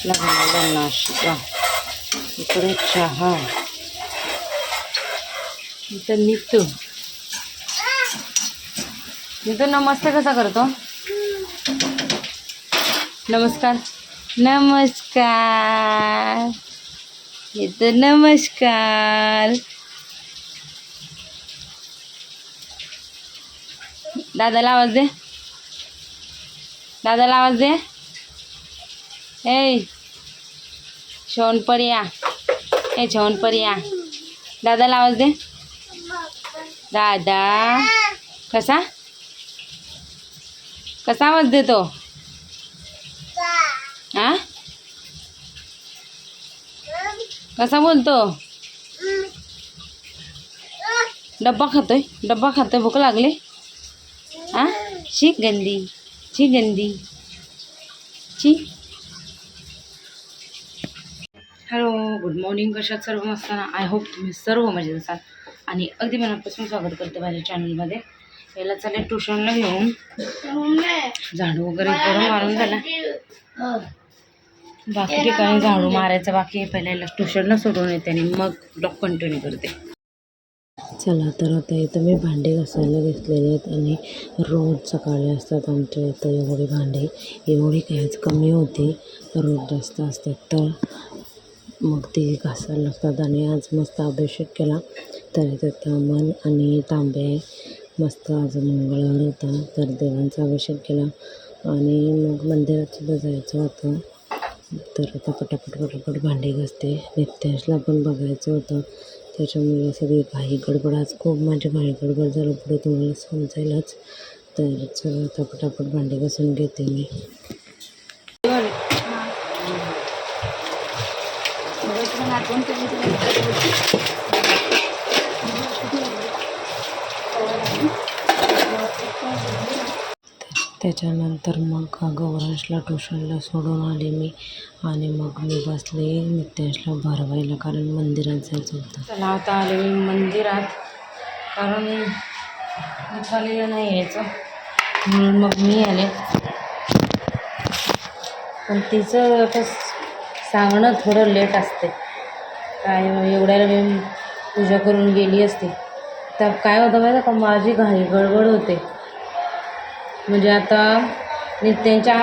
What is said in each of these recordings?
झाला नाश्ता, इकडे चहा, इथं निघतो. इथं नमस्ते कसा करतो? नमस्कार नमस्कार, इथं नमस्कार. दादाला आवाज दे, दादाला आवाज दे. ए शोनपर्या, ए शोनपर्या, दादाला आवाज दे. दादा कसा कसा आवाज देतो? हा कसा बोलतो? डब्बा खातोय, डब्बा खातोय. भूक लागली? हा शी गंदी, शी गंदी, ची. Hello, good morning. कशात सर्व असताना आय होप तुम्ही सर्व मजेत असाल आणि अगदी मनापासून स्वागत करते माझ्या चॅनलमध्ये. याला चालेल ट्युशनला घेऊन, झाडू वगैरे करून मारून झाला. बाकी ठिकाणी झाडू मारायचं बाकी आहे. पहिला याला ट्युशनला सोडून येते आणि मग ब्लॉग कंटिन्यू करते. चला तर आता इथं मी भांडे घासायला घेतलेले आहेत आणि रोज सकाळी असतात आमच्या इथं एवढी भांडे. एवढी काहीच कमी होती, रोज जास्त असतात तर मग ती घासायला लागतात. आणि आज मस्त अभिषेक केला, तर इथं तामण आणि तांबे. मस्त आज मंगळवार होता तर देवांचा अभिषेक केला आणि मग मंदिरात सुद्धा जायचं होतं. तर आता पटापट भांडी घासते. नित्याशला पण बघायचं होतं, त्याच्यामुळे सगळी घाई गडबड. आज खूप माझी घाई गडबड झालं, पुढे तुम्हाला समजायलाच. तर चला आता पटापट भांडी घासून घेते मी. त्याच्यानंतर मग गौरांशला ट्युशनला सोडून आले मी आणि मग मी बसले नित्याशला भरवायला, कारण मंदिरात जायचं होतं. चला आता आले मी मंदिरात, कारण निघालेलं नाही यायचं म्हणून मग मी आले. पण तिचं आता सांगणं थोडं लेट असते. काय एवढ्याला मी पूजा करून गेली असते तर काय होतं माहिती का, माझी घाई गडबड होते. म्हणजे आता नित्यांच्या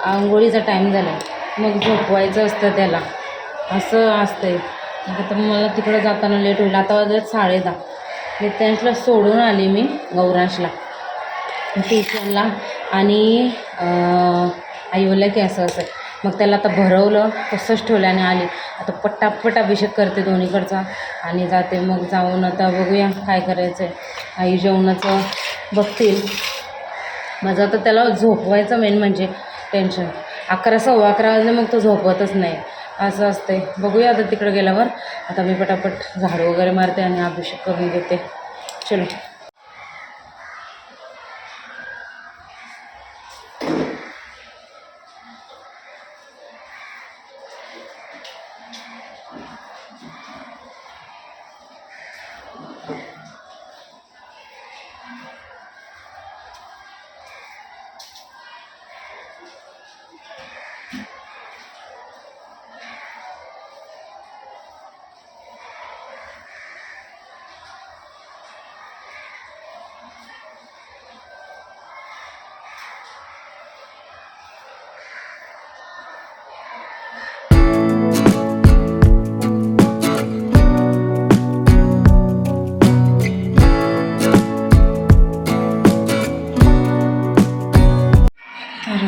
आंघोळीचा टाईम झाला आहे, मग झोपवायचं असतं त्याला, असं असतंय. आता मला तिकडं जाताना लेट होईल. आता वाजत 10:30. नित्यांशला सोडून आली मी गौरांशला ट्युशनला आणि आई बोलल्या की असं असं. मग त्याला आता भरवलं, तसंच ठेवलं आणि आली. आता पटापट अभिषेक करते दोन्हीकडचा आणि जाते. मग जाऊन आता बघूया काय करायचं आहे. आई जेवणाचं बघतील. माझं आता त्याला झोपवायचं मेन म्हणजे टेन्शन. 11, 11:15 वाजले मग तो झोपवतच नाही, असं असते. बघूया आता तिकडे गेल्यावर. आता मी पटापट झाडू वगैरे मारते आणि अभिषेक करून घेते. चलो.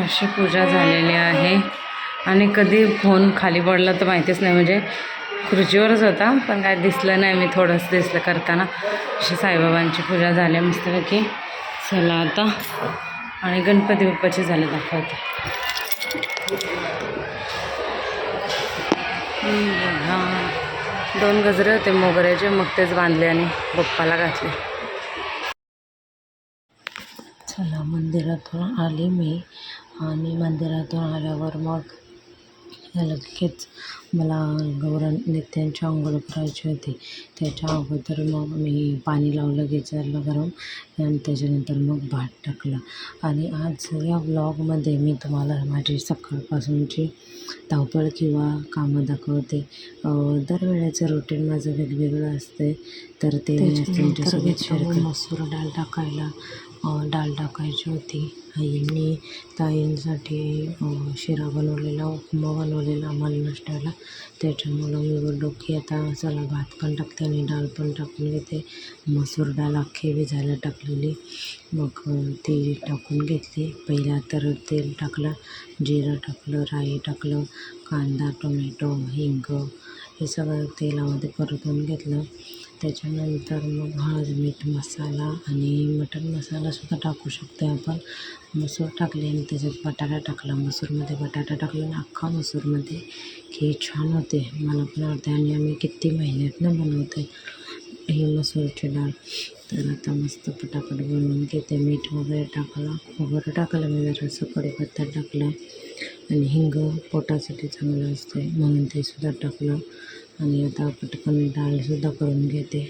अशी पूजा झालेली आहे आणि कधी फोन खाली पडला तर माहितीच नाही. म्हणजे खुर्चीवरच होता पण काय दिसलं नाही, मी थोडंसं दिसलं करताना. अशी साईबाबांची पूजा झाली मस्तपैकी. चला आता आणि गणपती बाप्पाची झाले दाखवते. बघा 2 गजरे होते मोगऱ्याचे, मग तेच बांधले आणि बाप्पाला घातले. चला मंदिरातून आले मी आणि मंदिरातून आल्यावर मग लगेच मला नित्यांची अंघोळ करायची होती. त्याच्या अगोदर मग मी पाणी लावलं गिझरला गरम आणि त्याच्यानंतर मग भात टाकला. आणि आज या व्लॉगमध्ये मी तुम्हाला माझी सकाळपासूनची धावपळ किंवा कामं दाखवते. दरवेळेचं रुटीन माझं वेगवेगळं असते, तर ते मी तुमच्यासोबत शेअर करते. मसूर डाळ टाकायला डाळ टाकायची होती. आईंनी ताईंसाठी शिरा बनवलेला, उपमा बनवलेला आम्हाला नाश्त्याला. त्याच्यामुळं मी बोललो की आता चला भात पण टाकते आणि डाळ पण टाकून घेते. मसूर डाळ अख्खी भिजायला टाकलेली, मग ती टाकून घेतली. पहिला तर तेल टाकलं, जिरं टाकलं, राई टाकलं, कांदा, टोमॅटो, हिंग हे सगळं तेलामध्ये परतून घेतलं. त्याच्यानंतर मग हळद, मीठ, मसाला आणि मटण मसालासुद्धा टाकू शकतो आपण. मसूर टाकले आणि त्याच्यात बटाटा टाकला. मसूरमध्ये बटाटा टाकला आणि अख्खा मसूरमध्ये की छान होते. मला पण आवडते आणि आम्ही किती महिन्यातनं बनवते ही मसूरची डाळ. तर आता मस्त पटापट बनवून घेते. मीठ वगैरे टाकलं, खोबरं टाकलं, मी जरासं कढीपत्ता टाकला आणि हिंग पोटासाठी चांगलं असते म्हणून ते सुद्धा टाकलं. आणि आता पटकन डाळसुद्धा करून घेते.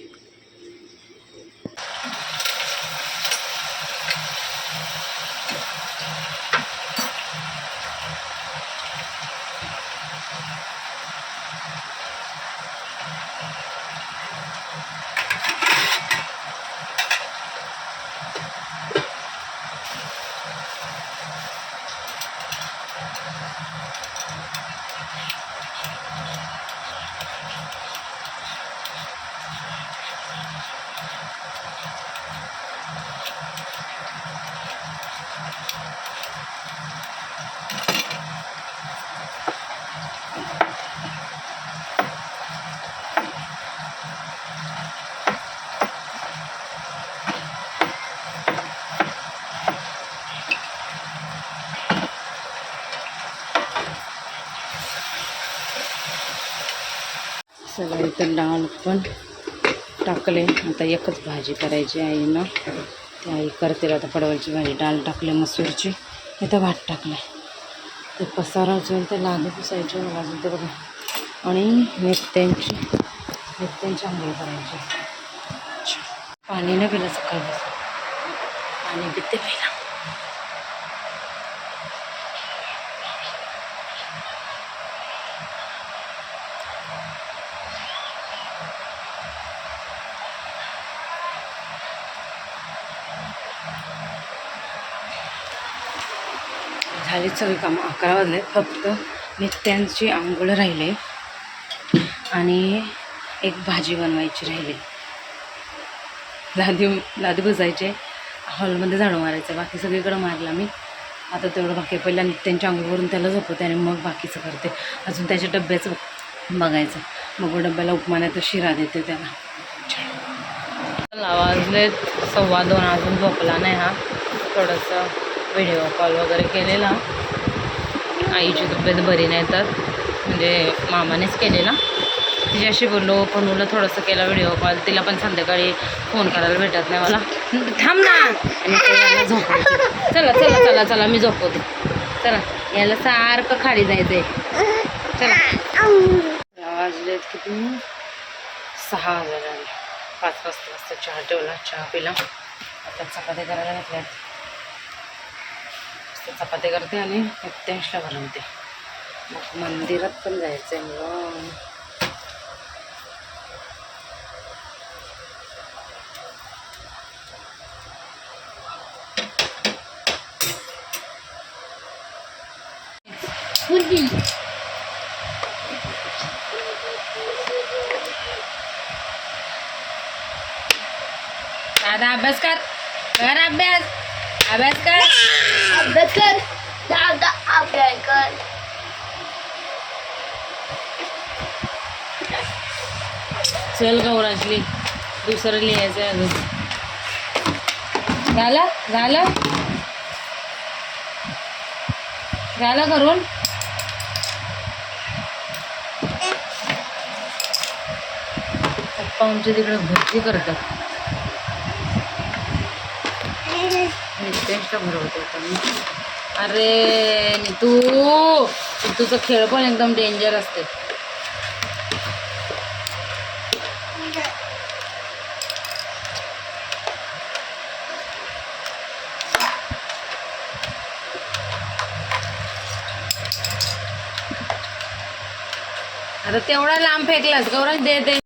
सगळं इथं डाळ पण टाकले. आता एकच भाजी करायची आहे ना, ती आई करतील आता. पडवलची भाजी, डाळ टाकले मसूरची, इथं भात टाकले. ते पसारा असेल ते लागे पुसायचे अजून ते बघा. आणि मेथ्यांची आंघोळ करायची. पाणी नाही पिलं सकाळपासून, पाणी पिते पहिला. झाली सगळी कामं. 11 वाजले. फक्त नित्यांची आंघोळ राहिले आणि एक भाजी बनवायची राहिली. लादी बसायचे, हॉलमध्ये झाडू मारायचं, बाकी सगळीकडं मारला मी. आता तेवढं बाकी. पहिला नित्यांची आंघोळ करून त्याला झोपवते आणि मग बाकीचं करते. अजून त्याच्या डब्याचं बघायचं. मग डब्याला उपमानात शिरा देते त्याला. वाजले 2:15. अजून झोपला नाही हा. थोडंसं व्हिडिओ कॉल वगैरे केलेला. आईची तब्येत बरी नाही तर म्हणजे मामानेच केलेला. तिच्याशी बोललो, पनूला थोडंसं केला व्हिडिओ कॉल. तिला पण संध्याकाळी फोन करायला भेटत नाही मला. थांब ना. आणि ते याला झोपायचं. चला चला चला चला मी झोपवते. चला, याला सारखं खाली जायचं आहे. चला. वाजलेत किती? 6 वाजले. 5 वाजता चहा ठेवला, चहा पिला. आता चपात्या करायला घेतल्यात. चपाती करते आणि 81ला बनवते. मग मंदिरात पण जायचं आहे मग. दादा अभ्यास कर. कर अभ्यास. अभ्यास कर. अभ्यास कर. दादा अभ्यास कर. चल गौराजली, दुसरं लिहायचं आहे अजून. झालं झालं झालं करून. पप्पा आमच्या तिकडे भरती करतात. टेस्ट भरवतो पण अरे तू तुझं खेळ पण एकदम डेंजर असते. आता तेवढा लांब फेकलास गौरव, दे दे.